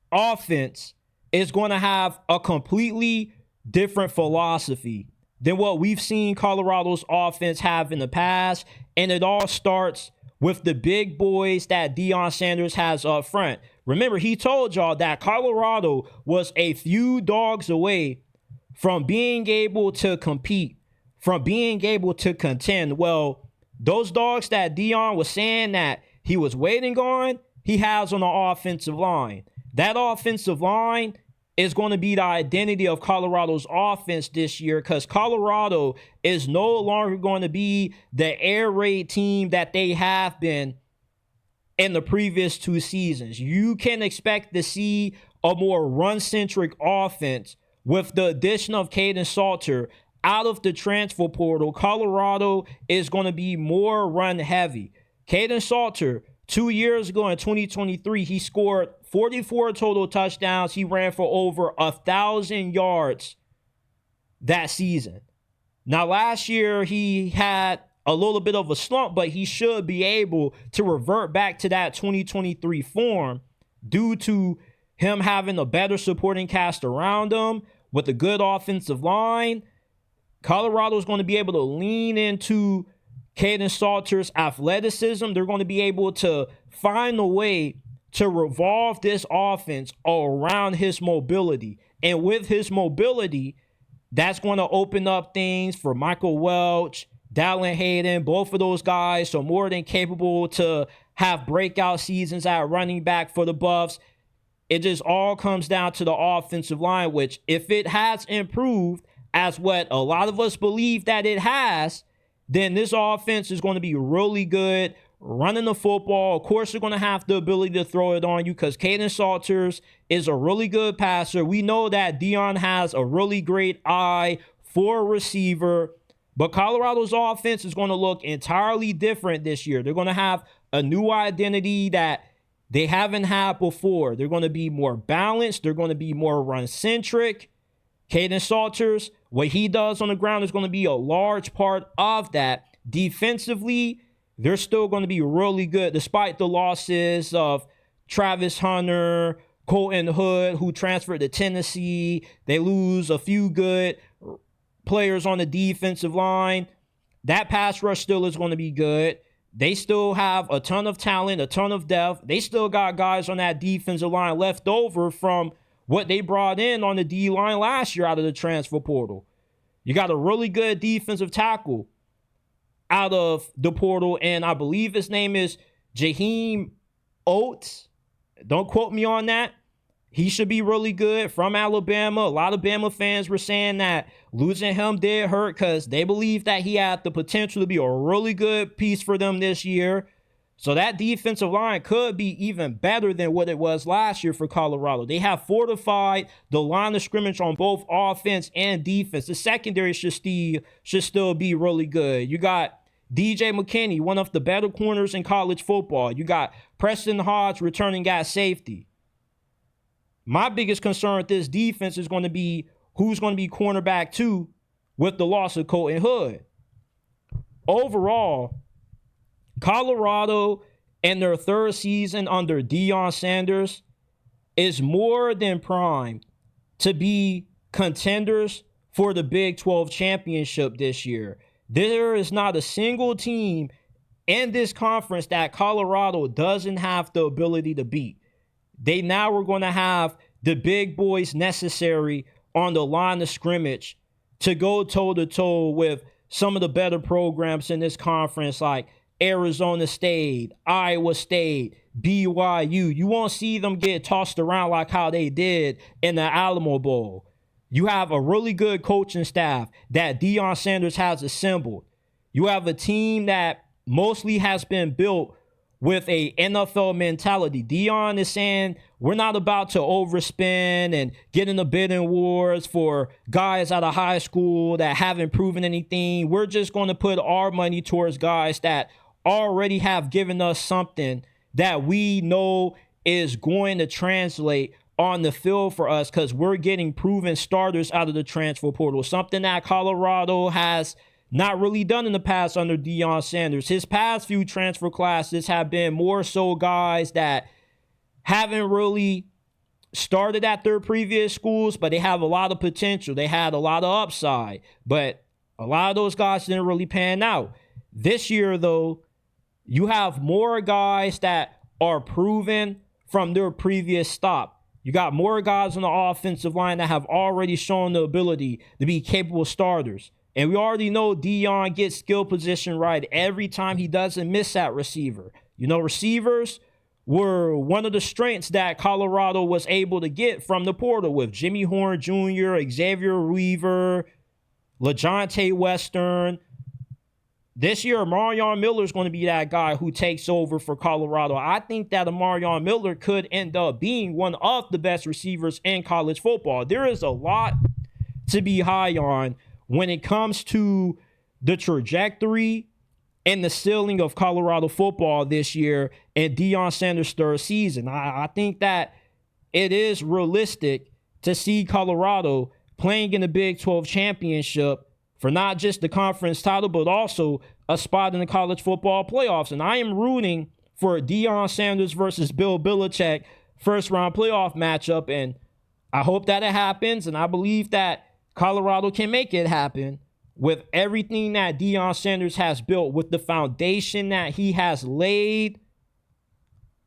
offense is going to have a completely different philosophy than what we've seen Colorado's offense have in the past. And it all starts with the big boys that Deion Sanders has up front. Remember, he told y'all that Colorado was a few dogs away from being able to compete, from being able to contend. Well, those dogs that Deion was saying that he was waiting on, he has on the offensive line. That offensive line is going to be the identity of Colorado's offense this year, because Colorado is no longer going to be the air raid team that they have been in the previous 2 seasons. You can expect to see a more run-centric offense with the addition of Kaidon Salter out of the transfer portal. Colorado is going to be more run-heavy. Kaidon Salter, 2 years ago in 2023, he scored 44 total touchdowns. He ran for over 1,000 yards that season. Now, last year, he had a little bit of a slump, but he should be able to revert back to that 2023 form due to him having a better supporting cast around him with a good offensive line. Colorado is going to be able to lean into Kaidon Salter's athleticism. They're going to be able to find a way to revolve this offense around his mobility. And with his mobility, that's going to open up things for Michael Welch, Dallin Hayden. Both of those guys are more than capable to have breakout seasons at running back for the Buffs. It just all comes down to the offensive line, which if it has improved as what a lot of us believe that it has, then this offense is going to be really good running the football. Of course, they're going to have the ability to throw it on you because Kaidon Salters is a really good passer. We know that Deion has a really great eye for a receiver, but Colorado's offense is going to look entirely different this year. They're going to have a new identity that they haven't had before. They're going to be more balanced. They're going to be more run-centric. Kaidon Salters, what he does on the ground is going to be a large part of that. Defensively, they're still going to be really good despite the losses of Travis Hunter, Colton Hood, who transferred to Tennessee. They lose a few good players on the defensive line. That pass rush still is going to be good. They still have a ton of talent, a ton of depth. They still got guys on that defensive line left over from what they brought in on the D-line last year out of the transfer portal. You got a really good defensive tackle out of the portal, and I believe his name is Jaheim Oates. Don't quote me on that. He should be really good, from Alabama. A lot of Bama fans were saying that losing him did hurt because they believe that he had the potential to be a really good piece for them this year. So that defensive line could be even better than what it was last year for Colorado. They have fortified the line of scrimmage on both offense and defense. The secondary should still be really good. You got DJ McKinney, one of the better corners in college football. You got Preston Hodge returning at safety. My biggest concern with this defense is going to be who's going to be cornerback 2 with the loss of Colton Hood. Overall, Colorado in their 3rd season under Deion Sanders is more than primed to be contenders for the Big 12 championship this year. There is not a single team in this conference that Colorado doesn't have the ability to beat. They now are going to have the big boys necessary on the line of scrimmage to go toe-to-toe with some of the better programs in this conference like Arizona State, Iowa State, BYU. You won't see them get tossed around like how they did in the Alamo Bowl. You have a really good coaching staff that Deion Sanders has assembled. You have a team that mostly has been built with a NFL mentality. Deion is saying we're not about to overspend and get in the bidding wars for guys out of high school that haven't proven anything. We're just going to put our money towards guys that already have given us something that we know is going to translate on the field for us because we're getting proven starters out of the transfer portal, something that Colorado has not really done in the past under Deion Sanders. His past few transfer classes have been more so guys that haven't really started at their previous schools, but they have a lot of potential. They had a lot of upside, but a lot of those guys didn't really pan out. This year, though, you have more guys that are proven from their previous stop. You got more guys on the offensive line that have already shown the ability to be capable starters. And we already know Deion gets skill position right every time he doesn't miss that receiver. You know, receivers were one of the strengths that Colorado was able to get from the portal with Jimmy Horn Jr., Xavier Weaver, LaJohntay Western. This year, Marion Miller is going to be that guy who takes over for Colorado. I think that Marion Miller could end up being one of the best receivers in college football. There is a lot to be high on when it comes to the trajectory and the ceiling of Colorado football this year in Deion Sanders' 3rd season. I think that it is realistic to see Colorado playing in the Big 12 championship for not just the conference title, but also a spot in the college football playoffs. And I am rooting for a Deion Sanders versus Bill Belichick first-round playoff matchup, and I hope that it happens, and I believe that Colorado can make it happen with everything that Deion Sanders has built, with the foundation that he has laid.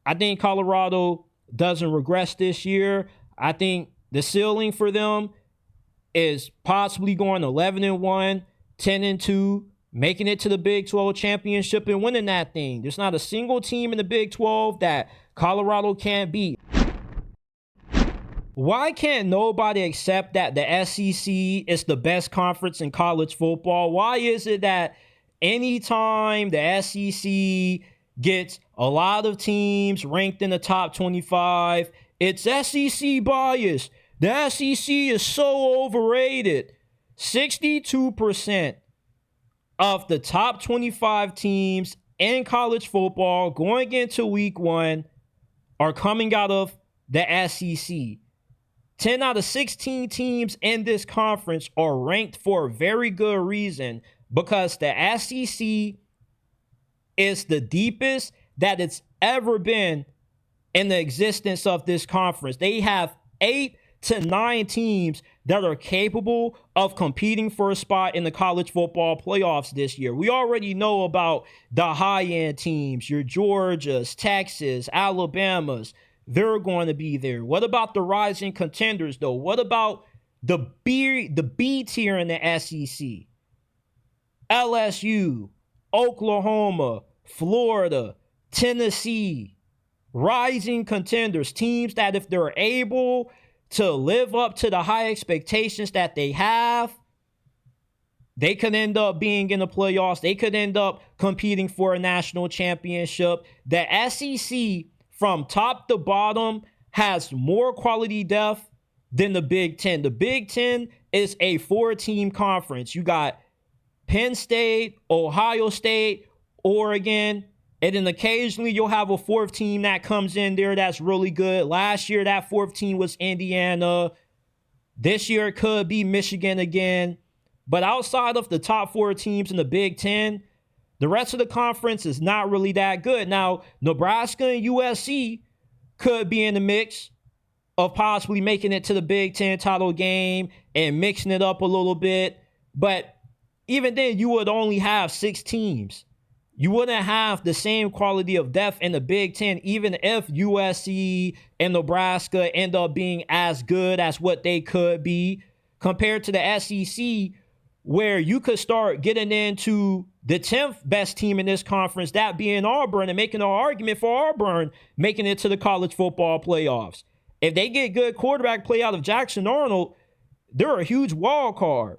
I think Colorado doesn't regress this year. I think the ceiling for them is possibly going 11-1, 10-2, making it to the Big 12 championship and winning that thing. There's not a single team in the Big 12 that Colorado can't beat. Why can't nobody accept that the SEC is the best conference in college football? Why is it that anytime the SEC gets a lot of teams ranked in the top 25, it's SEC bias? The SEC is so overrated. 62% of the top 25 teams in college football going into week 1 are coming out of the SEC. 10 out of 16 teams in this conference are ranked for a very good reason, because the SEC is the deepest that it's ever been in the existence of this conference. They have 8 to 9 teams that are capable of competing for a spot in the college football playoffs this year. We already know about the high-end teams, your Georgias, Texas, Alabamas. They're going to be there. What about the rising contenders, though? What about the B tier in the SEC? LSU, Oklahoma, Florida, Tennessee, rising contenders, teams that if they're able to live up to the high expectations that they have, they could end up being in the playoffs. They could end up competing for a national championship. The SEC, from top to bottom, has more quality depth than the Big Ten. The Big Ten is a 4-team conference. You got Penn State, Ohio State, Oregon, and then occasionally you'll have a fourth team that comes in there that's really good. Last year, that fourth team was Indiana. This year, it could be Michigan again. But outside of the top four teams in the Big Ten, the rest of the conference is not really that good. Now, Nebraska and USC could be in the mix of possibly making it to the Big Ten title game and mixing it up a little bit. But even then, you would only have 6 teams. You wouldn't have the same quality of depth in the Big Ten, even if USC and Nebraska end up being as good as what they could be compared to the SEC, where you could start getting into the 10th best team in this conference, that being Auburn, and making an argument for Auburn making it to the college football playoffs. If they get good quarterback play out of Jackson Arnold, they're a huge wild card.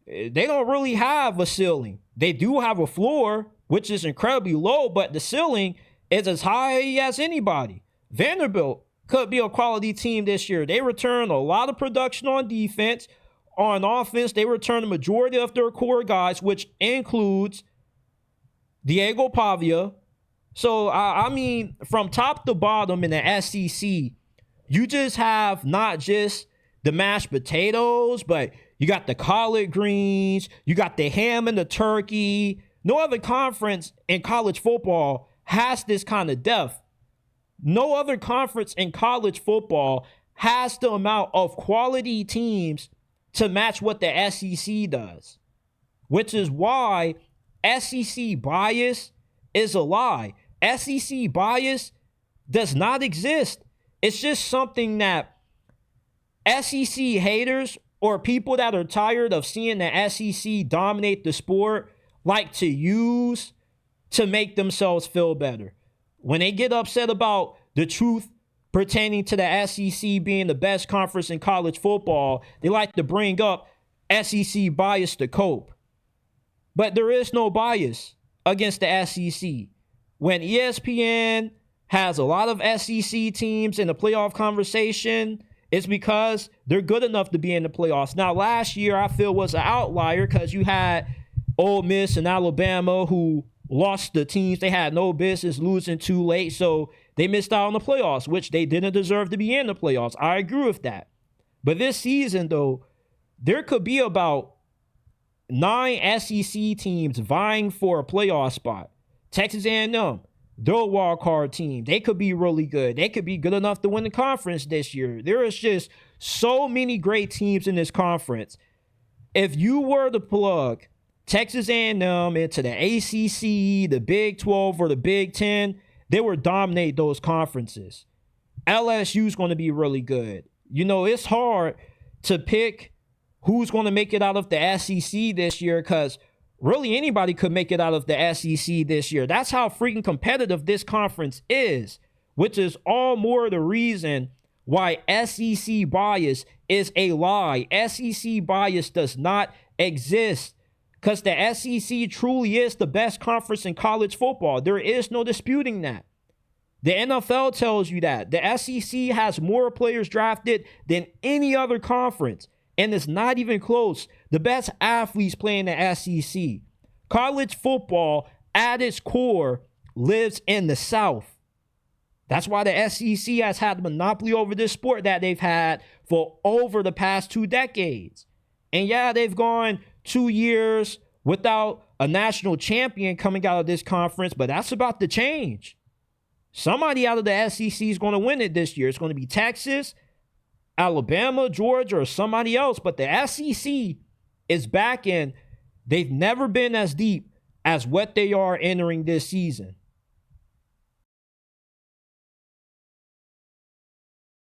They don't really have a ceiling. They do have a floor, which is incredibly low, but the ceiling is as high as anybody. Vanderbilt could be a quality team this year. They return a lot of production on defense. On offense, they return the majority of their core guys, which includes Diego Pavia. So, I mean, from top to bottom in the SEC, you just have not just the mashed potatoes, but you got the collard greens, you got the ham and the turkey. No other conference in college football has this kind of depth. No other conference in college football has the amount of quality teams to match what the SEC does, which is why SEC bias is a lie. SEC bias does not exist. It's just something that SEC haters or people that are tired of seeing the SEC dominate the sport like to use to make themselves feel better. When they get upset about the truth pertaining to the SEC being the best conference in college football, they like to bring up SEC bias to cope. But there is no bias against the SEC. When ESPN has a lot of SEC teams in the playoff conversation, it's because they're good enough to be in the playoffs. Now, last year, I feel was an outlier because you had Ole Miss and Alabama who lost the teams they had no business losing too late, so they missed out on the playoffs, which they didn't deserve to be in the playoffs. I agree with that. But this season, though, there could be about 9 SEC teams vying for a playoff spot. Texas A&M, they're a wild card team. They could be really good. They could be good enough to win the conference this year. There is just so many great teams in this conference. If you were to plug Texas A&M into the ACC, the Big 12, or the Big 10, they would dominate those conferences. LSU's going to be really good. You know, it's hard to pick who's going to make it out of the SEC this year because really anybody could make it out of the SEC this year. That's how freaking competitive this conference is, which is all more the reason why SEC bias is a lie. SEC bias does not exist because the SEC truly is the best conference in college football. There is no disputing that. The NFL tells you that. The SEC has more players drafted than any other conference, and it's not even close. The best athletes play in the SEC. College football, at its core, lives in the South. That's why the SEC has had the monopoly over this sport that they've had for over the past 2 decades. And yeah, they've gone 2 years without a national champion coming out of this conference, but that's about to change. Somebody out of the SEC is going to win it this year. It's going to be Texas, Alabama, Georgia, or somebody else. But the SEC is back in. They've never been as deep as what they are entering this season.